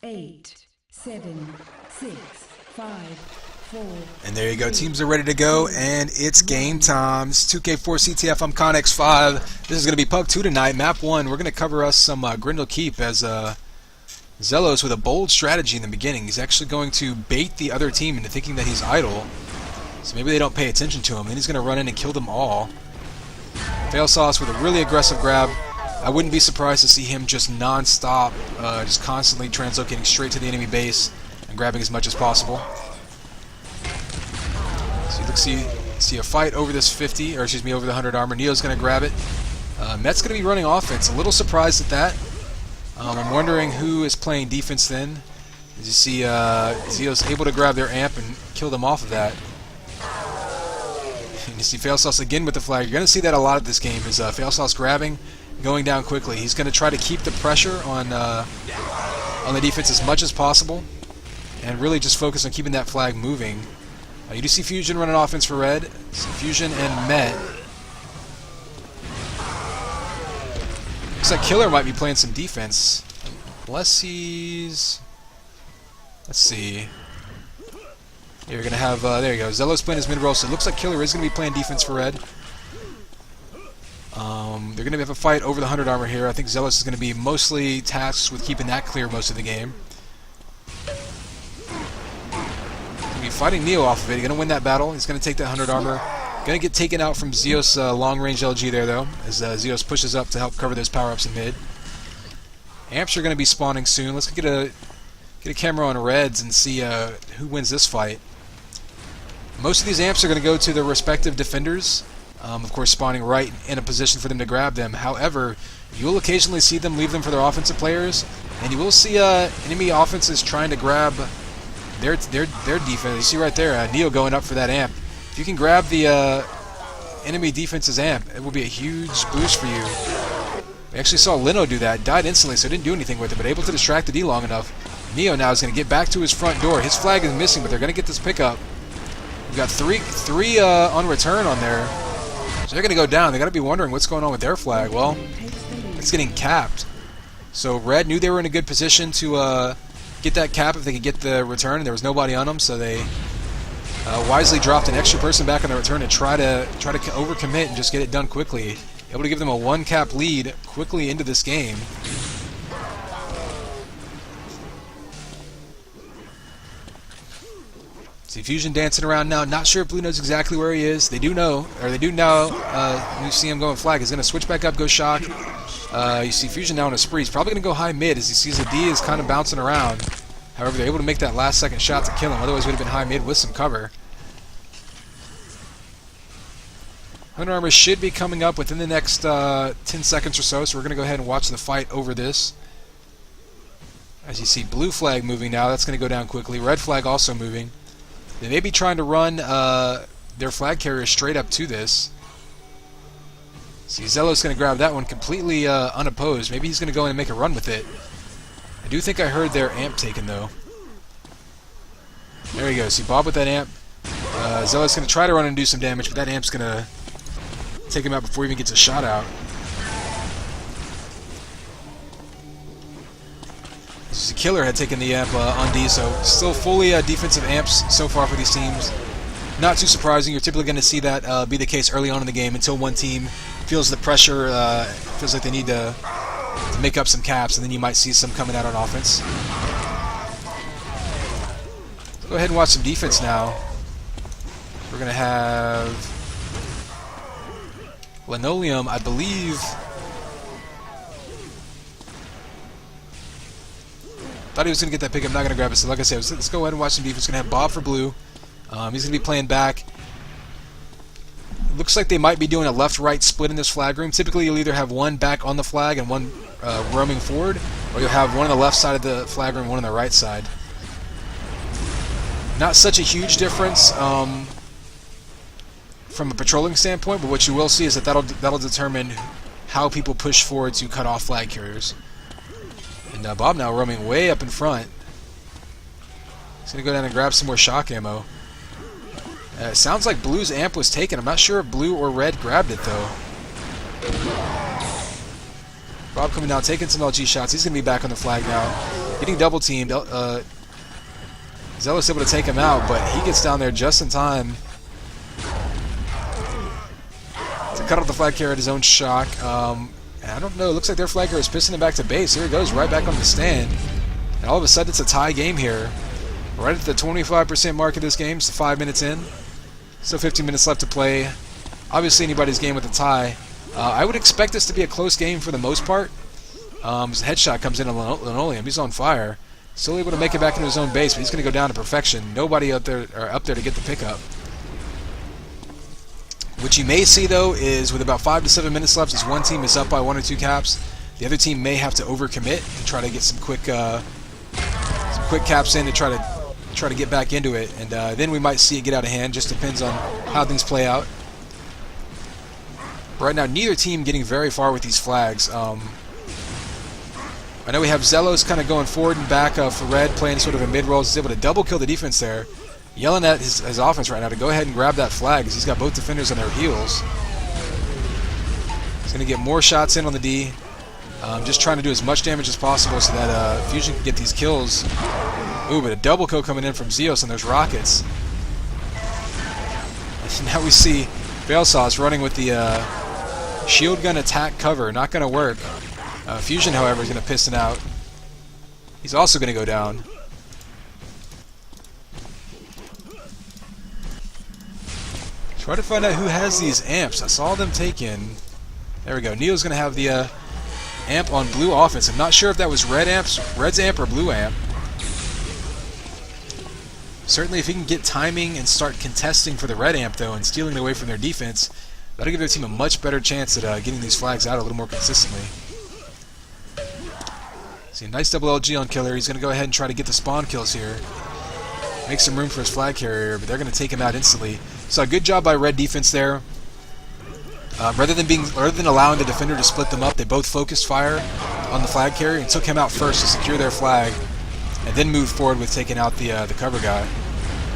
8, 7, 6, 5, 4. And there you go. Teams are ready to go, and it's game time. It's 2K4 CTF. I'm Connex5. This is going to be PUG 2 tonight. Map 1. We're going to cover us some Grendelkeep as Xellos with a bold strategy in the beginning. He's actually going to bait the other team into thinking that he's idle, so maybe they don't pay attention to him. Then he's going to run in and kill them all. Failsauce with a really aggressive grab. I wouldn't be surprised to see him just non-stop, just constantly translocating straight to the enemy base and grabbing as much as possible. So you see a fight over this 50, or excuse me, over the 100 armor. Neo's going to grab it. Met's going to be running offense. A little surprised at that. I'm wondering who is playing defense then. As you see, Xios able to grab their amp and kill them off of that. And you see Failsauce again with the flag. You're going to see that a lot of this game is Failsauce grabbing, going down quickly. He's going to try to keep the pressure on the defense as much as possible, and really just focus on keeping that flag moving. You do see Fusion running offense for red. So Fusion and Met. Looks like Killer might be playing some defense, unless he's... Let's see. You're gonna have there you go. Xellos playing his mid role, so it looks like Killer is gonna be playing defense for red. They're gonna have a fight over the 100 armor here. I think Xellos is gonna be mostly tasked with keeping that clear most of the game. Fighting Neo off of it. He's going to win that battle. He's going to take that 100 armor. Going to get taken out from Xios' long-range LG there, though, as Xios pushes up to help cover those power-ups in mid. Amps are going to be spawning soon. Let's get a camera on Reds and see who wins this fight. Most of these amps are going to go to their respective defenders, of course spawning right in a position for them to grab them. However, you will occasionally see them leave them for their offensive players, and you will see enemy offenses trying to grab their defense. You see right there, Neo going up for that amp. If you can grab the enemy defense's amp, it will be a huge boost for you. We actually saw Lino do that. Died instantly, so didn't do anything with it, but able to distract the D long enough. Neo now is going to get back to his front door. His flag is missing, but they're going to get this pickup. We've got three on return on there. So they're going to go down. They got to be wondering what's going on with their flag. Well, it's getting capped. So Red knew they were in a good position to get that cap if they could get the return, and there was nobody on them, so they wisely dropped an extra person back on the return to try to overcommit and just get it done quickly. Able to give them a 1-cap lead quickly into this game. See Fusion dancing around now. Not sure if Blue knows exactly where he is. They do know, or they do know. You see him going flag. He's going to switch back up, go shock. You see Fusion now on a spree. He's probably going to go high mid as he sees the D is kind of bouncing around. However, they're able to make that last second shot to kill him. Otherwise, it would have been high mid with some cover. Hunter Armor should be coming up within the next 10 seconds or so. So we're going to go ahead and watch the fight over this. As you see blue flag moving now. That's going to go down quickly. Red flag also moving. They may be trying to run their flag carrier straight up to this. See, Xellos going to grab that one completely unopposed. Maybe he's going to go in and make a run with it. I do think I heard their amp taken, though. There you go. See, Bob with that amp. Xellos going to try to run and do some damage, but that amp's going to take him out before he even gets a shot out. The Killer had taken the amp on D, so still fully defensive amps so far for these teams. Not too surprising. You're typically going to see that be the case early on in the game until one team feels the pressure, feels like they need to make up some caps, and then you might see some coming out on offense. Go ahead and watch some defense now. We're going to have Linoleum, I believe. Thought he was going to get that pick. I'm not going to grab it. So like I said, let's go ahead and watch some defense. Going to have Bob for blue. He's going to be playing back. Looks like they might be doing a left-right split in this flag room. Typically, you'll either have one back on the flag and one roaming forward, or you'll have one on the left side of the flag room and one on the right side. Not such a huge difference from a patrolling standpoint, but what you will see is that that'll determine how people push forward to cut off flag carriers. And Bob now roaming way up in front. He's going to go down and grab some more shock ammo. It sounds like Blue's amp was taken. I'm not sure if Blue or Red grabbed it, though. Bob coming down, taking some LG shots. He's going to be back on the flag now. getting double teamed. Xellos able to take him out, but he gets down there just in time to cut off the flag carrier at his own shock. I don't know, it looks like their flag carrier is pissing him back to base. Here he goes, right back on the stand. And all of a sudden it's a tie game here. Right at the 25% mark of this game, so 5 minutes in. Still 15 minutes left to play. Obviously anybody's game with a tie. I would expect this to be a close game for the most part. His headshot comes in on Linoleum. He's on fire. Still able to make it back into his own base, but he's going to go down to perfection. Nobody up there to get the pickup. What you may see, though, is with about 5 to 7 minutes left, as one team is up by 1 or 2 caps, the other team may have to overcommit and try to get some quick caps in to try to get back into it, and then we might see it get out of hand. Just depends on how things play out. Right now, neither team getting very far with these flags. I know we have Xellos kind of going forward and back for Red, playing sort of a mid-roll. He's able to double kill the defense there. Yelling at his offense right now to go ahead and grab that flag, because he's got both defenders on their heels. He's going to get more shots in on the D. Just trying to do as much damage as possible so that Fusion can get these kills. Ooh, but a double kill coming in from Xios, and there's rockets. And now we see Failsauce running with the shield gun attack cover. Not going to work. Fusion, however, is going to piston out. He's also going to go down. Try to find out who has these amps. I saw them taken. There we go. Neo's going to have the amp on blue offense. I'm not sure if that was Red's amp or blue amp. Certainly if he can get timing and start contesting for the red amp, though, and stealing it away from their defense, that'll give their team a much better chance at getting these flags out a little more consistently. See, a nice double LG on Killer. He's going to go ahead and try to get the spawn kills here. Make some room for his flag carrier, but they're going to take him out instantly. So a good job by Red defense there. Rather than allowing the defender to split them up, they both focused fire on the flag carrier and took him out first to secure their flag, and then moved forward with taking out the cover guy.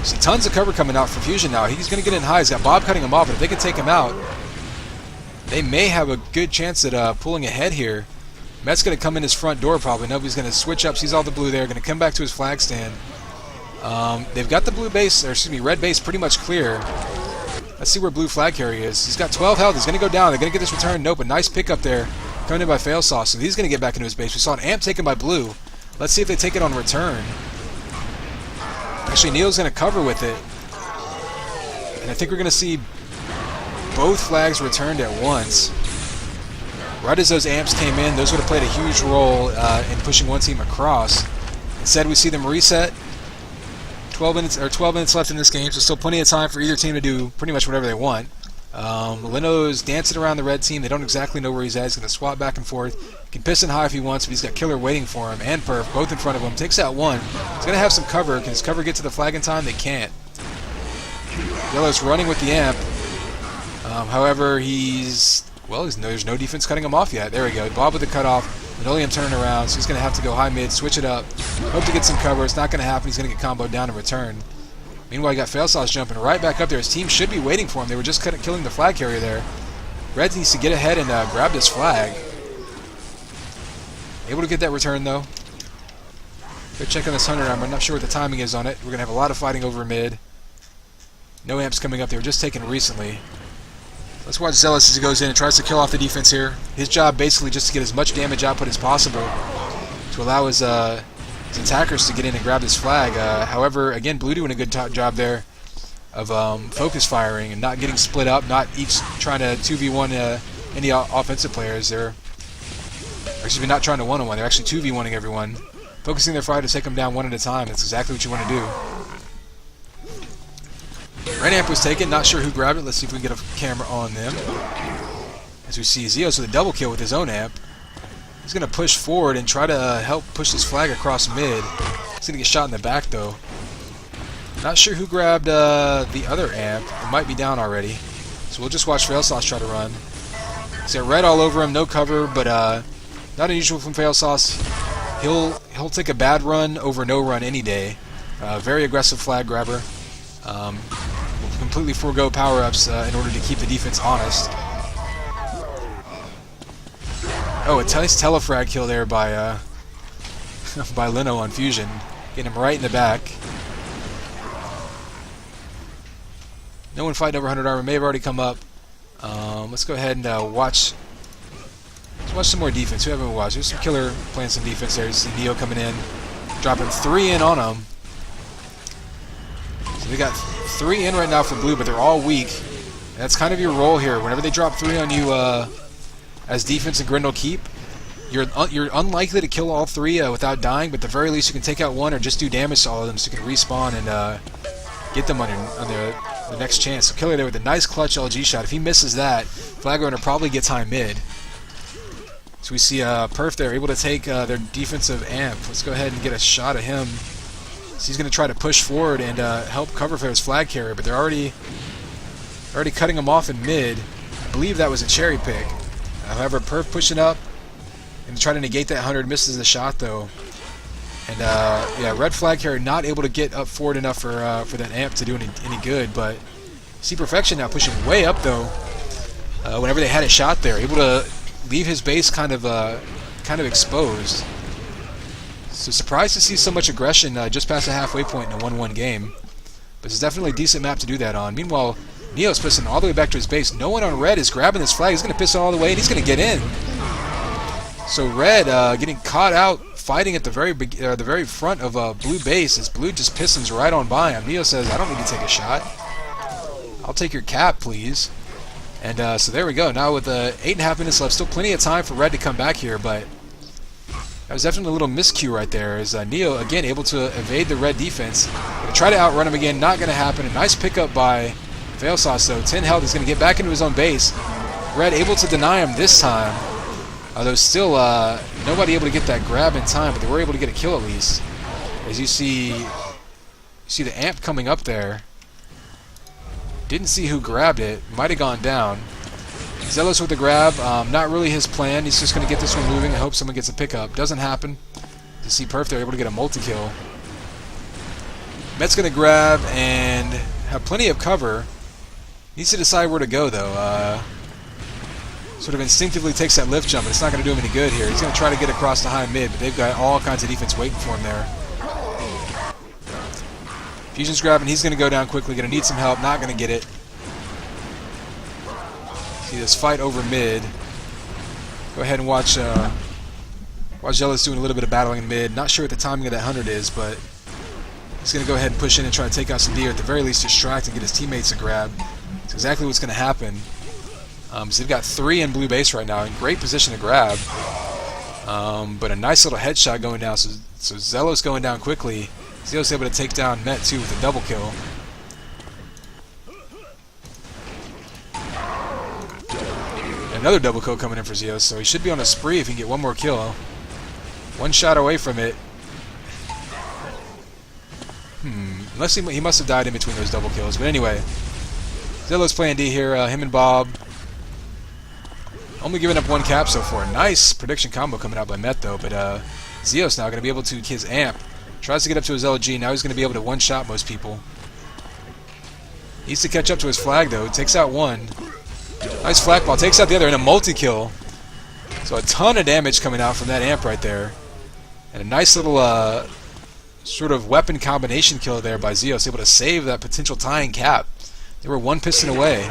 See, tons of cover coming out for Fusion now. He's going to get in high. He's got Bob cutting him off, but if they can take him out, they may have a good chance at pulling ahead here. Matt's going to come in his front door probably. Nobody's going to switch up. Sees all the blue there. Going to come back to his flag stand. They've got the red base pretty much clear. Let's see where blue flag carrier is. He's got 12 health. He's going to go down. They're going to get this return. Nope, a nice pickup there. Coming in by Failsauce. So he's going to get back into his base. We saw an amp taken by blue. Let's see if they take it on return. Actually, Neo's going to cover with it. And I think we're going to see both flags returned at once. Right as those amps came in, those would have played a huge role in pushing one team across. Instead, we see them reset. 12 minutes left in this game, so still plenty of time for either team to do pretty much whatever they want. Lino's dancing around the red team. They don't exactly know where he's at. He's going to swap back and forth. He can piston high if he wants, but he's got Killer waiting for him, and Perf both in front of him. Takes out one. He's going to have some cover. Can his cover get to the flag in time? They can't. Yellow's running with the amp. However, there's no defense cutting him off yet. There we go. Bob with the cutoff. Linoleum turning around, so he's going to have to go high mid, switch it up. Hope to get some cover. It's not going to happen. He's going to get comboed down in return. Meanwhile, you got Failsauce jumping right back up there. His team should be waiting for him. They were just killing the flag carrier there. Red needs to get ahead and grab this flag. Able to get that return, though. Go check on this 100 armor. I'm not sure what the timing is on it. We're going to have a lot of fighting over mid. No amps coming up. They were just taken recently. Let's watch Xellos as he goes in and tries to kill off the defense here. His job basically just to get as much damage output as possible to allow his attackers to get in and grab this flag. However, again, Blue doing a good job there of focus firing and not getting split up, not each trying to 2v1 any offensive players. Not trying to 1-on-1. They're actually 2v1ing everyone, focusing their fire to take them down one at a time. That's exactly what you want to do. Red amp was taken. Not sure who grabbed it. Let's see if we can get a camera on them. As we see Xios with a double kill with his own amp. He's going to push forward and try to help push this flag across mid. He's going to get shot in the back, though. Not sure who grabbed the other amp. It might be down already. So we'll just watch Failsauce try to run. He's got red all over him, no cover, but not unusual from Failsauce. He'll take a bad run over no run any day. Very aggressive flag grabber. Will completely forego power-ups in order to keep the defense honest. Oh, a nice telefrag kill there by by Lino on Fusion. Getting him right in the back. No one fighting over 100 armor. May have already come up. Let's go ahead and watch. Let's watch some more defense. Who haven't we watched? There's some killer playing some defense there. You see Neo coming in, dropping 3 in on him. So they got 3 in right now for blue, but they're all weak. And that's kind of your role here. Whenever they drop 3 on you as defense in Grendelkeep, you're unlikely to kill all 3 without dying, but at the very least you can take out 1 or just do damage to all of them so you can respawn and get them on the next chance. So Killer there with a nice clutch LG shot. If he misses that, Flag Runner probably gets high mid. So we see Perf there able to take their defensive amp. Let's go ahead and get a shot at him. So he's going to try to push forward and help cover for his flag carrier, but they're already cutting him off in mid. I believe that was a cherry pick. However, Perf pushing up and trying to negate that 100, misses the shot though. And yeah, red flag carrier not able to get up forward enough for that amp to do any good. But see Perfection now pushing way up though. Whenever they had a shot there, able to leave his base kind of exposed. So surprised to see so much aggression just past the halfway point in a 1-1 game. But it's definitely a decent map to do that on. Meanwhile, Neo's pissing all the way back to his base. No one on red is grabbing this flag. He's going to piss all the way and he's going to get in. So red getting caught out fighting at the very front of blue base as blue just pistons right on by him. Neo says, I don't need to take a shot. I'll take your cap, please. And so there we go. Now with 8.5 minutes left, still plenty of time for red to come back here, but that was definitely a little miscue right there as Neo, again, able to evade the red defense. Gonna try to outrun him again, not going to happen. A nice pickup by Failsauce, though. 10 health, is going to get back into his own base. Red able to deny him this time. Although still nobody able to get that grab in time, but they were able to get a kill at least. As you see the amp coming up there. Didn't see who grabbed it. Might have gone down. Xellos with the grab. Not really his plan. He's just going to get this one moving and hope someone gets a pickup. Doesn't happen. You see Perf there able to get a multi-kill. Met's going to grab and have plenty of cover. Needs to decide where to go though. Sort of instinctively takes that lift jump, but it's not going to do him any good here. He's going to try to get across the high mid, but they've got all kinds of defense waiting for him there. Fusion's grabbing, he's going to go down quickly, going to need some help, not going to get it. See this fight over mid. Go ahead and watch Xellos doing a little bit of battling in mid. Not sure what the timing of that 100 is, but he's going to go ahead and push in and try to take out some deer, at the very least distract and get his teammates to grab. That's exactly what's going to happen. So they've got 3 in blue base right now, in great position to grab. But a nice little headshot going down, so Xellos going down quickly. Xellos able to take down Met too with a double kill. Another double kill coming in for Xios, so he should be on a spree if he can get one more kill. One shot away from it. Unless he must have died in between those double kills. But anyway, Xellos playing D here, him and Bob. Only giving up 1 cap so far. Nice prediction combo coming out by Met though, but Xios now going to be able to his amp. Tries to get up to his LG, now he's going to be able to one-shot most people. Needs to catch up to his flag though, takes out 1. Nice flag ball, takes out the other and a multi-kill. So a ton of damage coming out from that amp right there. And a nice little sort of weapon combination kill there by Xios, able to save that potential tying cap. They were 1 piston away.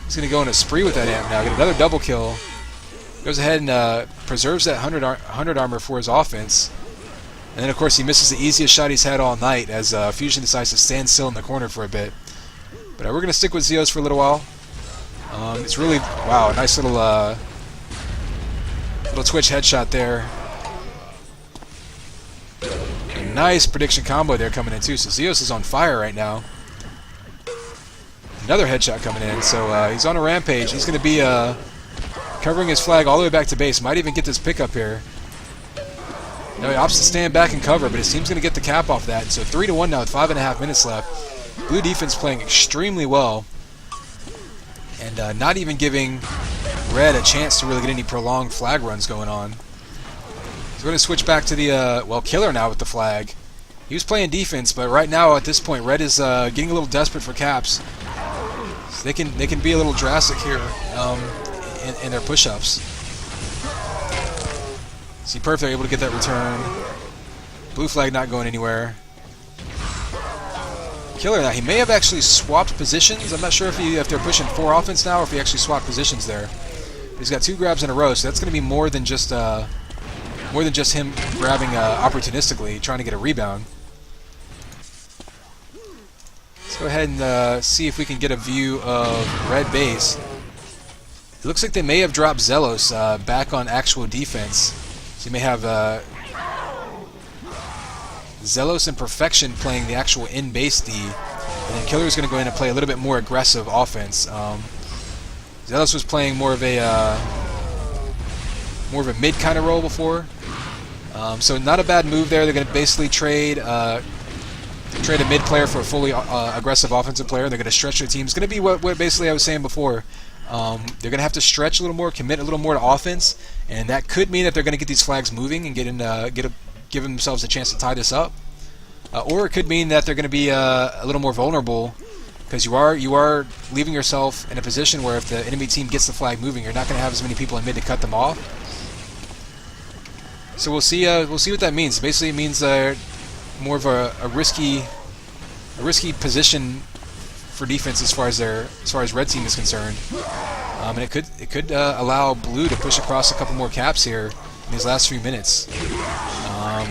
He's going to go on a spree with that amp now, get another double kill. Goes ahead and preserves that 100 armor for his offense. And then, of course, he misses the easiest shot he's had all night as Fusion decides to stand still in the corner for a bit. But we're going to stick with Xios for a little while. It's really, wow, a nice little twitch headshot there. A nice prediction combo there coming in too. So Xios is on fire right now. Another headshot coming in. So he's on a rampage. He's going to be covering his flag all the way back to base. Might even get this pickup here. Now he opts to stand back and cover, but his team's going to get the cap off that. So 3-1 now with 5.5 minutes left. Blue defense playing extremely well. And not even giving red a chance to really get any prolonged flag runs going on. So we're going to switch back to the, Killer now with the flag. He was playing defense, but right now at this point, red is getting a little desperate for caps. So they can be a little drastic here in their push-ups. See Perf, they're able to get that return. Blue flag not going anywhere. Killer now. He may have actually swapped positions. I'm not sure if they're pushing 4 offense now or if he actually swapped positions there. He's got 2 grabs in a row, so that's going to be more than just him grabbing opportunistically, trying to get a rebound. Let's go ahead and see if we can get a view of red base. It looks like they may have dropped Xellos back on actual defense. So you may have Xellos and Perfection playing the actual in-base D, and then Killer's going to go in and play a little bit more aggressive offense. Xellos was playing more of a mid kind of role before, so not a bad move there. They're going to basically trade a mid player for a fully aggressive offensive player. They're going to stretch their team. It's going to be what basically I was saying before. They're going to have to stretch a little more, commit a little more to offense, and that could mean that they're going to get these flags moving and give themselves a chance to tie this up, or it could mean that they're going to be a little more vulnerable, because you are leaving yourself in a position where if the enemy team gets the flag moving, you're not going to have as many people in mid to cut them off. So we'll see what that means. Basically, it means more of a risky position for defense as far as red team is concerned, and it could allow blue to push across a couple more caps here in these last few minutes.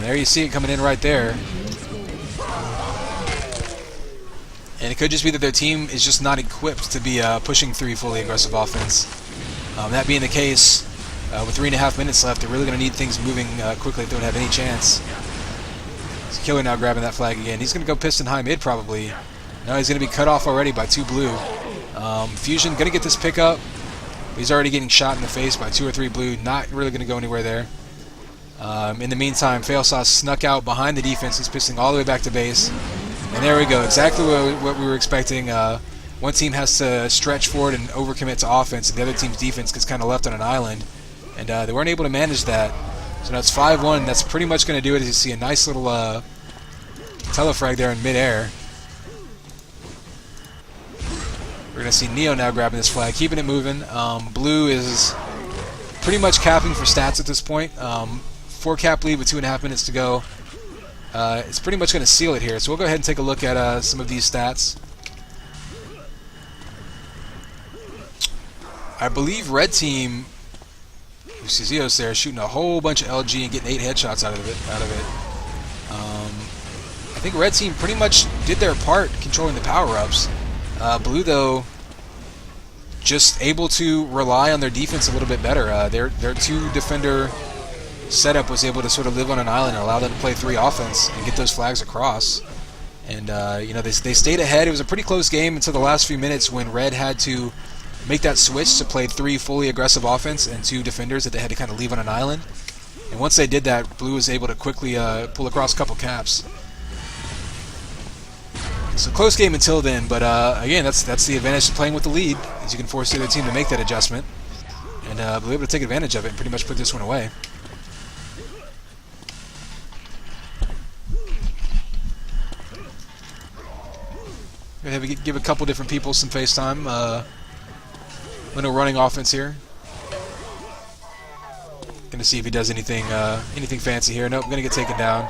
There you see it coming in right there. And it could just be that their team is just not equipped to be pushing 3 fully aggressive offense. That being the case, with 3.5 minutes left, they're really going to need things moving quickly if they don't have any chance. So Killer now grabbing that flag again. He's going to go piston high mid probably. Now he's going to be cut off already by 2 blue. Fusion going to get this pickup. He's already getting shot in the face by 2 or 3 blue. Not really going to go anywhere there. In the meantime, Failsauce snuck out behind the defense. He's pisting all the way back to base. And there we go, exactly what we were expecting. One team has to stretch forward and overcommit to offense, and the other team's defense gets kind of left on an island. And they weren't able to manage that. So now it's 5-1. That's pretty much going to do it. As you see a nice little telefrag there in midair. We're going to see Neo now grabbing this flag, keeping it moving. Blue is pretty much capping for stats at this point. 4 cap lead with 2.5 minutes to go. It's pretty much going to seal it here. So we'll go ahead and take a look at some of these stats. I believe red team, you see Xios there shooting a whole bunch of LG and getting 8 headshots out of it. I think red team pretty much did their part controlling the power-ups. Blue, though, just able to rely on their defense a little bit better. Their 2-defender setup was able to sort of live on an island and allow them to play 3 offense and get those flags across. And they stayed ahead. It was a pretty close game until the last few minutes when red had to make that switch to play 3 fully aggressive offense and 2 defenders that they had to kind of leave on an island. And once they did that, blue was able to quickly pull across a couple caps. So close game until then, but again, that's the advantage of playing with the lead, is you can force the other team to make that adjustment, and blue able to take advantage of it and pretty much put this one away. Gonna have to give a couple different people some face time. Lino running offense here. Gonna see if he does anything fancy here. Nope, gonna get taken down.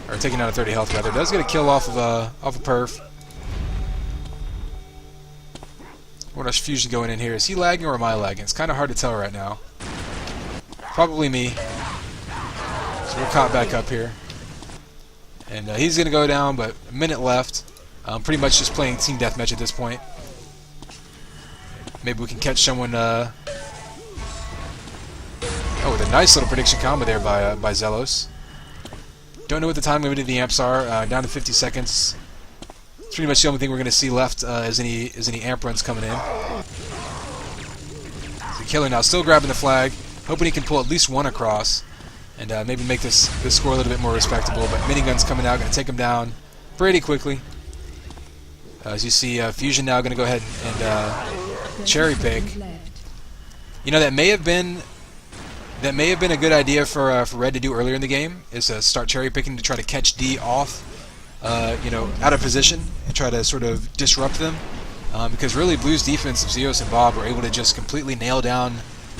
Or taking out a 30 health rather. Does get a kill off of a perf. What else Fusion going in here? Is he lagging or am I lagging? It's kind of hard to tell right now. Probably me. So we're caught back up here. And he's gonna go down, but a minute left. Pretty much just playing team deathmatch at this point. Maybe we can catch someone. Oh, with a nice little prediction combo there by Xellos. Don't know what the time limit of the amps are. Down to 50 seconds. It's pretty much the only thing we're going to see left as any amp runs coming in. So Killer now still grabbing the flag, hoping he can pull at least 1 across, and maybe make this score a little bit more respectable. But minigun's coming out, going to take him down pretty quickly. As you see, Fusion now going to go ahead and cherry pick. You know, that may have been a good idea for red to do earlier in the game, is to start cherry picking to try to catch D off, out of position and try to sort of disrupt them. Because really, Blue's defense of Xios and Bob were able to just completely nail down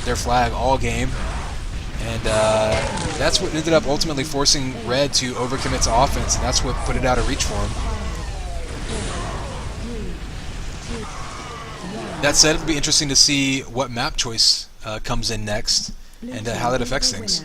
their flag all game, And that's what ended up ultimately forcing Red to overcommit to offense, and that's what put it out of reach for him. That said, it'll be interesting to see what map choice comes in next and how that affects things.